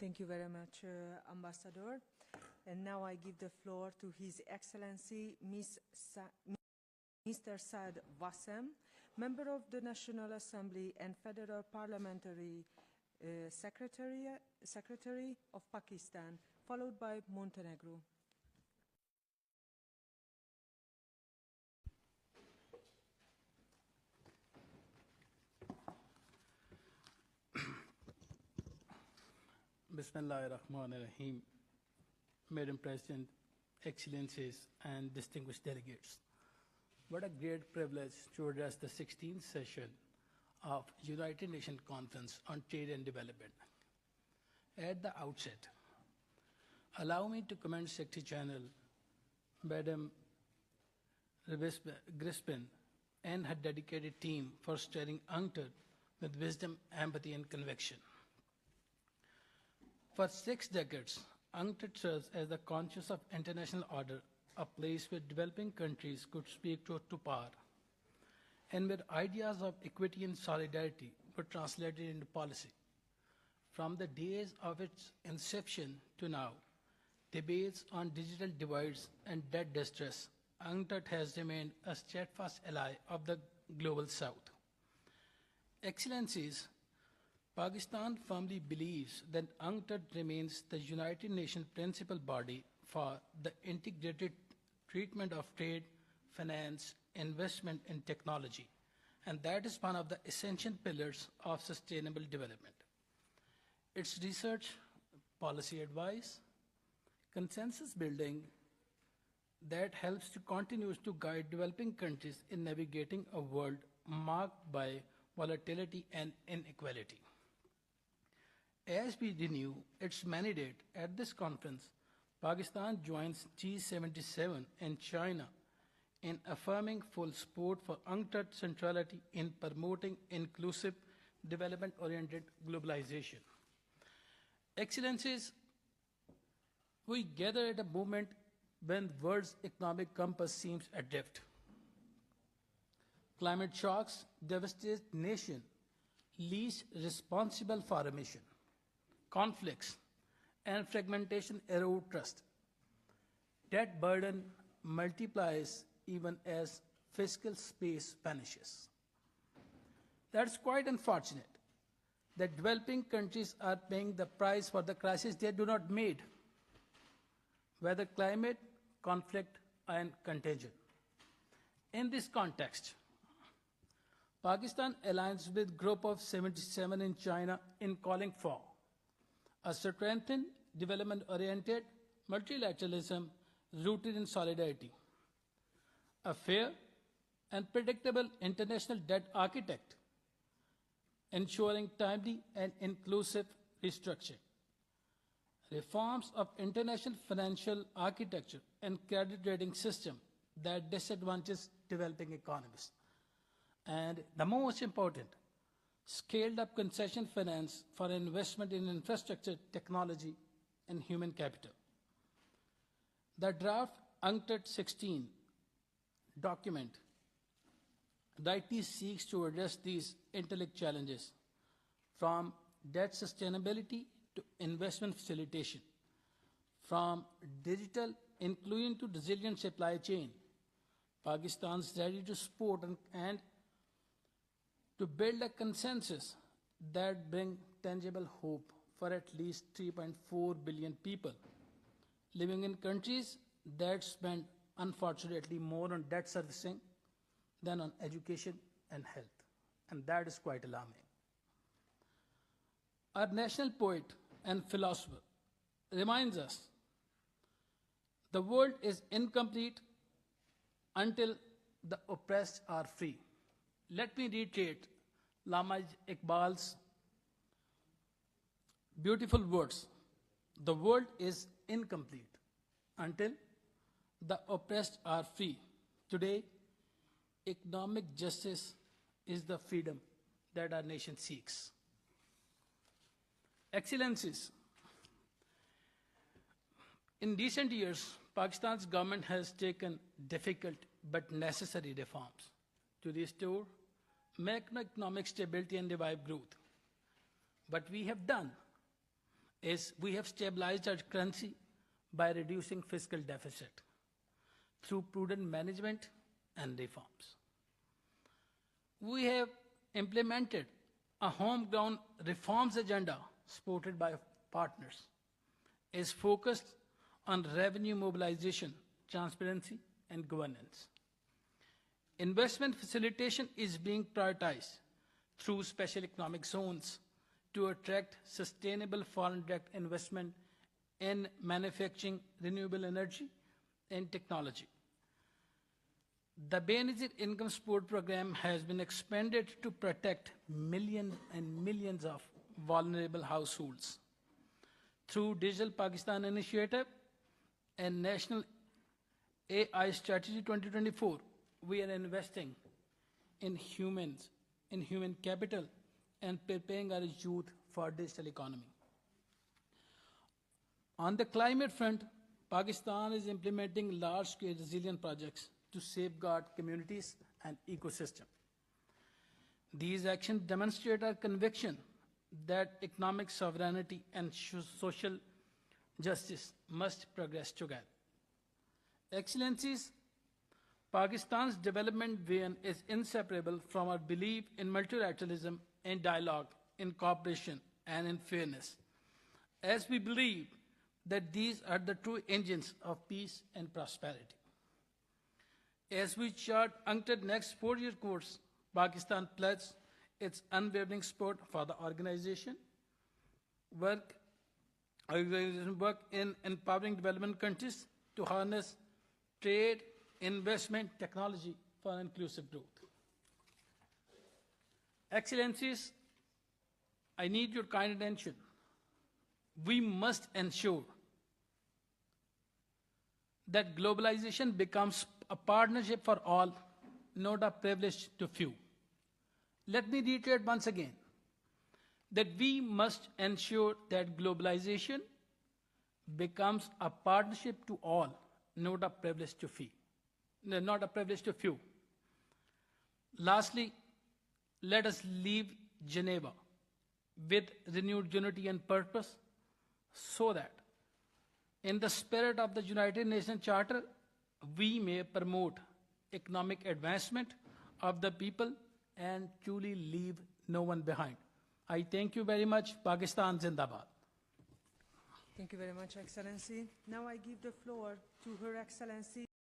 Thank you very much, Ambassador. And now I give the floor to His Excellency Mr. Saad Wassem, Member of the National Assembly and Federal Parliamentary Secretary of Pakistan, followed by Montenegro. Bismillahirrahmanirrahim. Madam President, Excellencies, and distinguished delegates. What a great privilege to address the 16th session of United Nations Conference on Trade and Development. At the outset, allow me to commend Secretary General Madam Grispin and her dedicated team for steering UNCTAD with wisdom, empathy, and conviction. For 6 decades, UNCTAD serves as the conscience of international order, a place where developing countries could speak truth to power, and where ideas of equity and solidarity were translated into policy. From the days of its inception to now, debates on digital divides and debt distress, UNCTAD has remained a steadfast ally of the global South. Excellencies, Pakistan firmly believes that UNCTAD remains the United Nations principal body for the integrated treatment of trade, finance, investment, and technology, and that is one of the essential pillars of sustainable development. Its research, policy advice, consensus building that helps to continue to guide developing countries in navigating a world marked by volatility and inequality. As we renew its mandate at this conference, Pakistan joins G77 and China in affirming full support for UNCTAD centrality in promoting inclusive, development-oriented globalization. Excellencies, we gather at a moment when the world's economic compass seems adrift. Climate shocks devastate nations least responsible for emission. Conflicts and fragmentation erode trust. Debt burden multiplies even as fiscal space vanishes. That's quite unfortunate that developing countries are paying the price for the crisis they do not make, whether climate, conflict, and contagion. In this context, Pakistan aligns with Group of 77 in China in calling for a strengthened, development-oriented multilateralism rooted in solidarity, a fair and predictable international debt architect, ensuring timely and inclusive restructuring, reforms of international financial architecture and credit rating system that disadvantages developing economies, and the most important, scaled up concession finance for investment in infrastructure, technology, and human capital. The draft UNCTAD 16 document rightly seeks to address these intellect challenges, from debt sustainability to investment facilitation, from digital inclusion to resilient supply chain. Pakistan is ready to support and to build a consensus that brings tangible hope for at least 3.4 billion people living in countries that spend, unfortunately, more on debt servicing than on education and health. And that is quite alarming. Our national poet and philosopher reminds us the world is incomplete until the oppressed are free. Let me reiterate Allama Iqbal's beautiful words. The world is incomplete until the oppressed are free. Today, economic justice is the freedom that our nation seeks. Excellencies, in recent years, Pakistan's government has taken difficult but necessary reforms to restore macroeconomic stability and revive growth. But we have done is we have stabilized our currency by reducing fiscal deficit through prudent management and reforms. We have implemented a homegrown reforms agenda supported by partners, is focused on revenue mobilization, transparency, and governance. Investment facilitation is being prioritized through special economic zones to attract sustainable foreign direct investment in manufacturing, renewable energy, and technology. The Benazir Income Support Program has been expanded to protect millions and millions of vulnerable households. Through Digital Pakistan Initiative and National AI Strategy 2024, we are investing in humans, in human capital, and preparing our youth for digital economy. On the climate front, Pakistan is implementing large-scale resilient projects to safeguard communities and ecosystem. These actions demonstrate our conviction that economic sovereignty and social justice must progress together. Excellencies, Pakistan's development vision is inseparable from our belief in multilateralism and dialogue, in cooperation and in fairness, as we believe that these are the true engines of peace and prosperity. As we chart UNCTAD next 4-year course, Pakistan pledges its unwavering support for the organization work in empowering development countries to harness trade, investment, technology for inclusive growth. Excellencies, I need your kind attention. We must ensure that globalization becomes a partnership for all, not a privilege to few. Let me reiterate once again that we must ensure that globalization becomes a partnership to all, not a privilege to few. Not a privilege to few. Lastly, let us leave Geneva with renewed unity and purpose, so that in the spirit of the United Nations Charter, we may promote economic advancement of the people and truly leave no one behind. I thank you very much. Pakistan Zindabad. Thank you very much, Excellency. Now I give the floor to Her Excellency